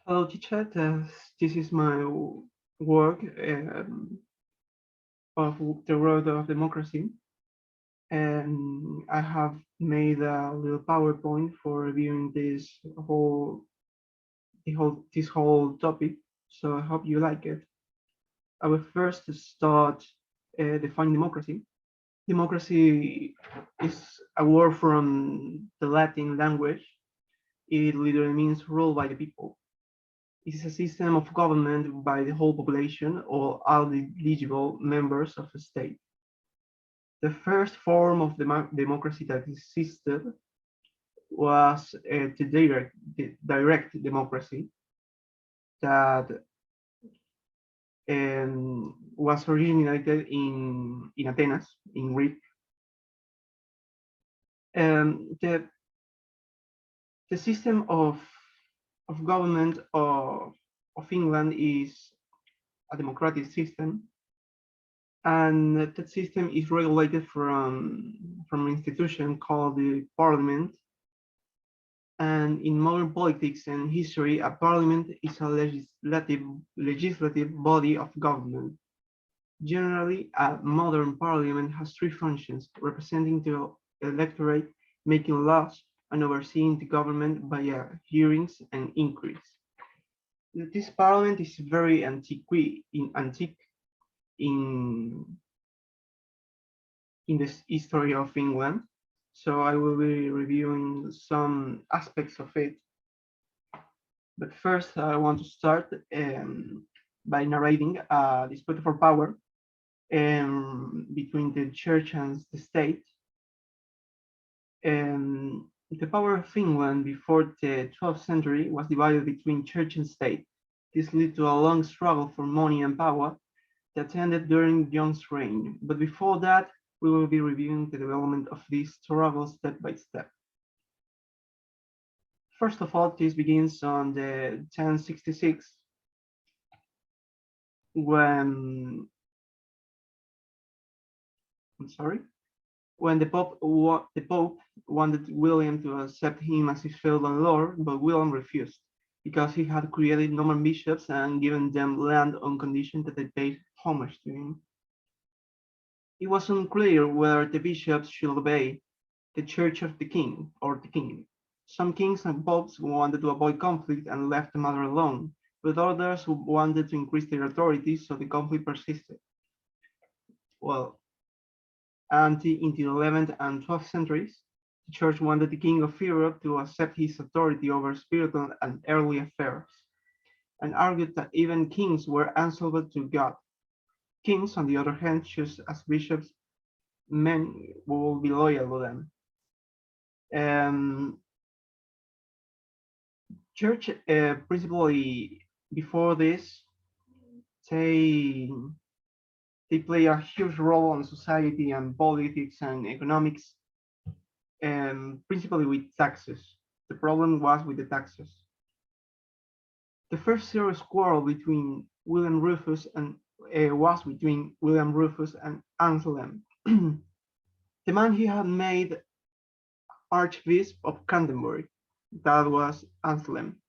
Hello, teacher. This is my work of the road of democracy, and I have made a little PowerPoint for reviewing this whole topic. So I hope you like it. I will first start defining democracy. Democracy is a word from the Latin language. It literally means rule by the people. It is a system of government by the whole population or all the eligible members of a state. The first form of democracy that existed was the direct democracy that was originated in Athens, in Greek. The system of government of England is a democratic system, and that system is regulated from an institution called the Parliament. And in modern politics and history, a parliament is a legislative body of government. Generally, a modern parliament has three functions: representing the electorate, making laws, and overseeing the government via hearings and inquiries. This parliament is very antique in the history of England, so I will be reviewing some aspects of it. But first, I want to start by narrating a dispute for power between the church and the state. The power of England before the 12th century was divided between church and state. This led to a long struggle for money and power that ended during John's reign. But before that, we will be reviewing the development of this struggle step by step. First of all, this begins on the 1066 when when the Pope wanted William to accept him as his feudal lord, but William refused because he had created Norman bishops and given them land on condition that they paid homage to him. It was unclear whether the bishops should obey the Church of the King or the King. Some kings and popes wanted to avoid conflict and left the matter alone, but others wanted to increase their authority, so the conflict persisted. Well, in the 11th and 12th centuries, the Church wanted the King of Europe to accept his authority over spiritual and earthly affairs, and argued that even kings were answerable to God. Kings, on the other hand, chose as bishops men who will be loyal to them. Church, principally before this, they play a huge role in society and politics and economics, principally with taxes. The problem was with the taxes. The first serious quarrel between William Rufus and was between William Rufus and Anselm, the man he had made Archbishop of Canterbury. That was Anselm.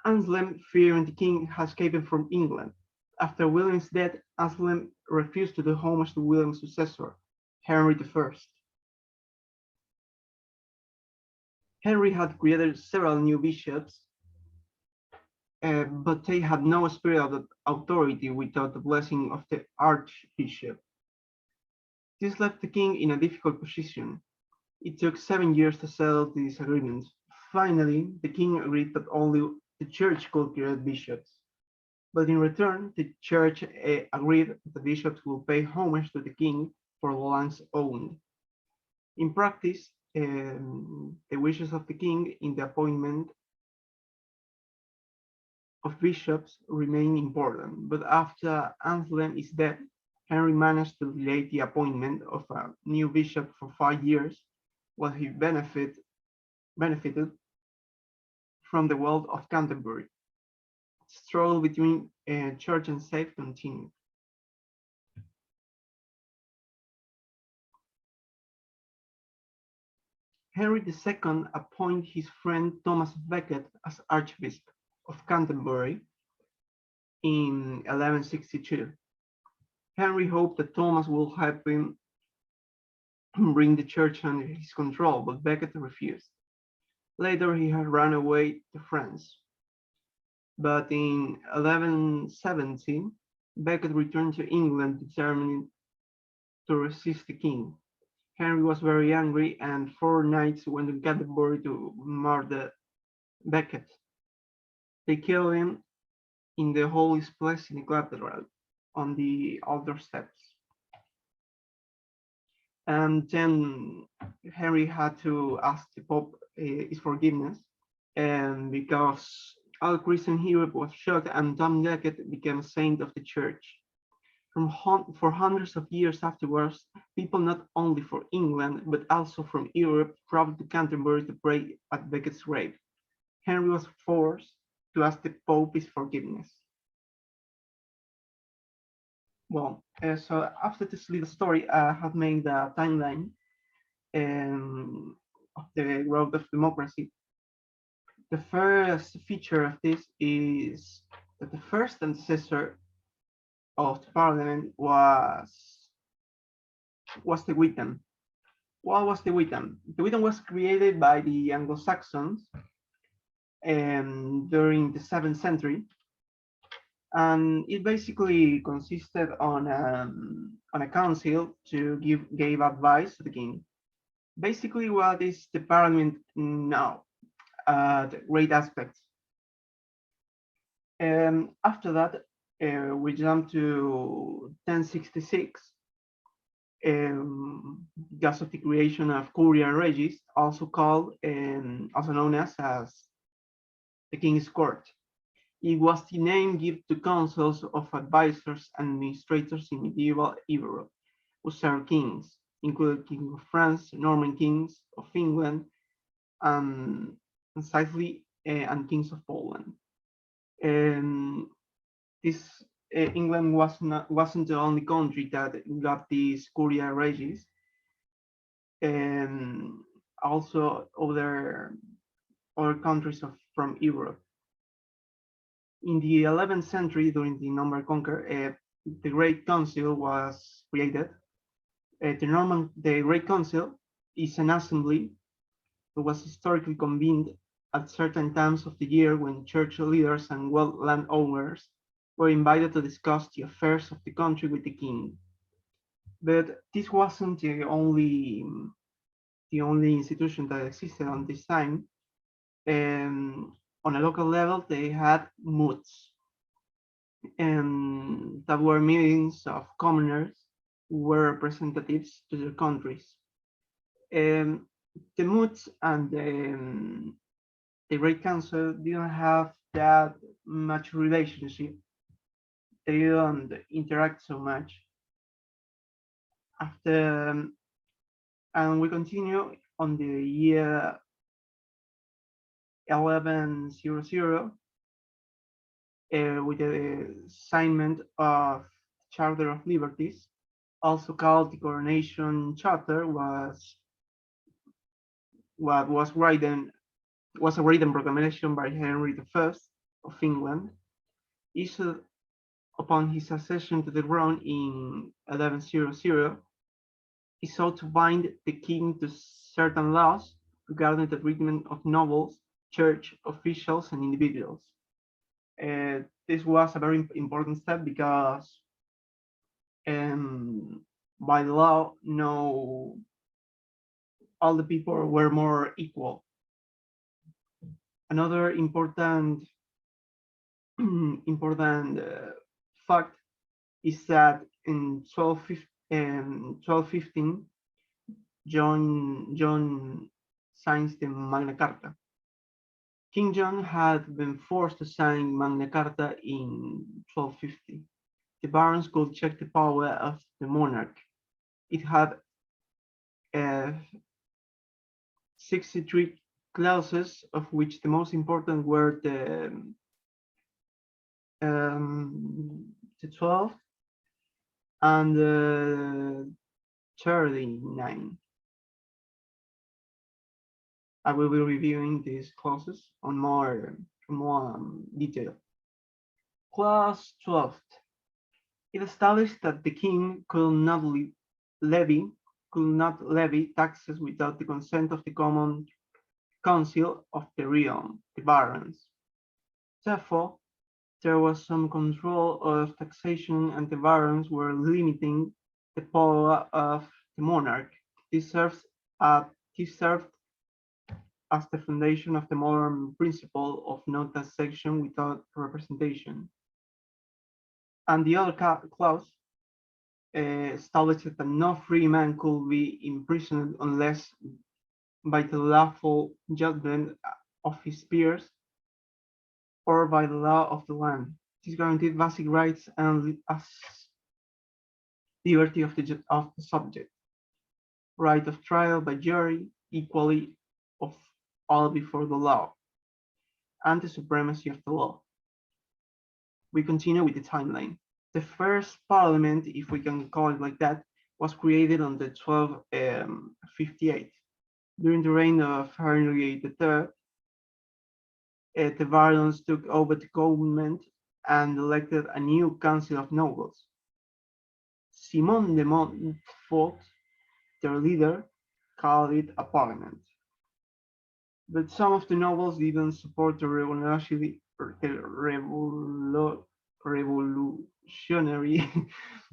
Anselm, fearing the king, had escaped from England. After William's death, Anselm refused to do homage to William's successor, Henry I. Henry had created several new bishops, but they had no spirit of authority without the blessing of the archbishop. This left the king in a difficult position. It took 7 years to settle the disagreement. Finally, the king agreed that only the church could create bishops. But in return, the church agreed that the bishops will pay homage to the king for the lands owned. In practice, the wishes of the king in the appointment of bishops remain important, but after Anselm is dead, Henry managed to delay the appointment of a new bishop for 5 years, while he benefited from the wealth of Canterbury. The struggle between church and state continued. Henry II appointed his friend Thomas Becket as archbishop. of Canterbury in 1162. Henry hoped that Thomas would help him bring the church under his control, but Becket refused. Later, he had run away to France. But in 1117, Becket returned to England, determined to resist the king. Henry was very angry, and 4 knights went to Canterbury to murder Becket. They killed him in the holiest place in the cathedral, on the altar steps. And then Henry had to ask the Pope his forgiveness, and because all Christian Europe was shocked, and Tom Becket became a saint of the church. For hundreds of years afterwards, people not only from England but also from Europe traveled to Canterbury to pray at Becket's grave. Henry was forced to ask the Pope his forgiveness. Well, so after this little story, I have made a timeline of the growth of democracy. The first feature of this is that the first ancestor of the parliament was the Witan. What was the Witan? The Witan was created by the Anglo-Saxons during the 7th century, and it basically consisted on a council to give advice to the king. Basically, what is the parliament now? The great aspects. After that, we jump to 1066, because of the creation of Curia Regis, also known as the King's Court. It was the name given to councils of advisors and administrators in medieval Europe who served kings, including King of France, Norman kings of England, and Sicily, and kings of Poland. This England wasn't the only country that got this Curia Regis, and also other countries from Europe. In the 11th century, during the Norman Conquer, the Great Council was created. The Great Council is an assembly that was historically convened at certain times of the year when church leaders and landowners were invited to discuss the affairs of the country with the king. But this wasn't the only institution that existed on this time. On a local level, they had moods, and that were meetings of commoners who were representatives to their countries. The moods and the Great Council didn't have that much relationship. They don't interact so much. After, and we continue on the year 1100 with the assignment of Charter of Liberties, also called the Coronation Charter, was a written proclamation by Henry I of England, issued upon his accession to the throne in 1100. He sought to bind the king to certain laws regarding the treatment of nobles, church officials, and individuals. This was a very important step because by law, all the people were more equal. Another important fact is that in 1215, John signs the Magna Carta. King John had been forced to sign Magna Carta in 1250. The barons could check the power of the monarch. It had 63 clauses, of which the most important were the 12 and 39. I will be reviewing these clauses on more more detail. Clause 12. It established that the king levy could not levy taxes without the consent of the common council of the realm, the barons. Therefore, there was some control of taxation and the barons were limiting the power of the monarch. This served as the foundation of the modern principle of no taxation without representation. And the other clause established that no free man could be imprisoned unless by the lawful judgment of his peers or by the law of the land. This guaranteed basic rights and liberty of the subject, right of trial by jury, equally of all before the law, and the supremacy of the law. We continue with the timeline. The first parliament, if we can call it like that, was created on the 1258. During the reign of Henry III, the barons took over the government and elected a new council of nobles. Simon de Montfort, their leader, called it a parliament. But some of the nobles didn't support the revolutionary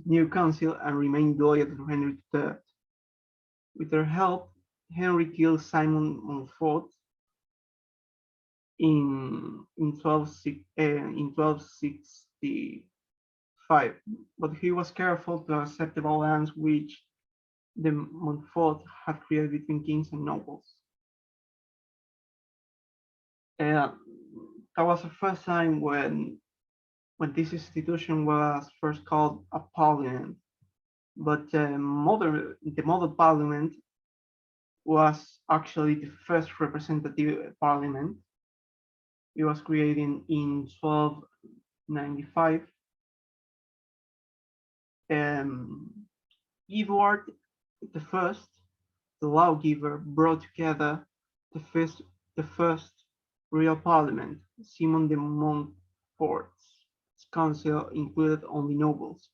new council and remained loyal to Henry III. With their help, Henry killed Simon Montfort in 1265, but he was careful to accept the balance which the Montfort had created between kings and nobles. That was the first time when this institution was first called a parliament, but the modern parliament was actually the first representative parliament. It was created in 1295. Edward I, the lawgiver, brought together the first real parliament. Simon de Montfort's council included only nobles.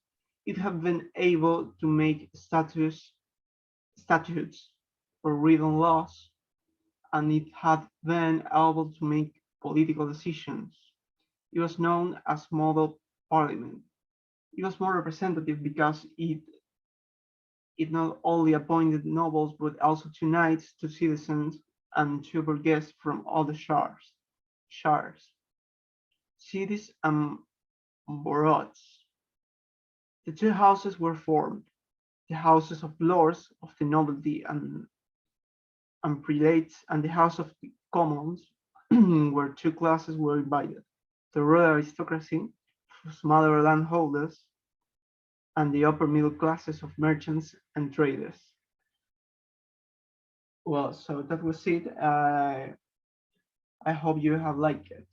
It had been able to make statutes or written laws, and it had been able to make political decisions. It was known as model parliament. It was more representative because it not only appointed nobles but also two knights, two citizens, and two burgesses from all the shires, cities, and boroughs. The two houses were formed: the houses of lords of the nobility and prelates, and the house of the commons, where two classes were divided: the royal aristocracy, smaller landholders, and the upper middle classes of merchants and traders. Well, so that was it. I hope you have liked it.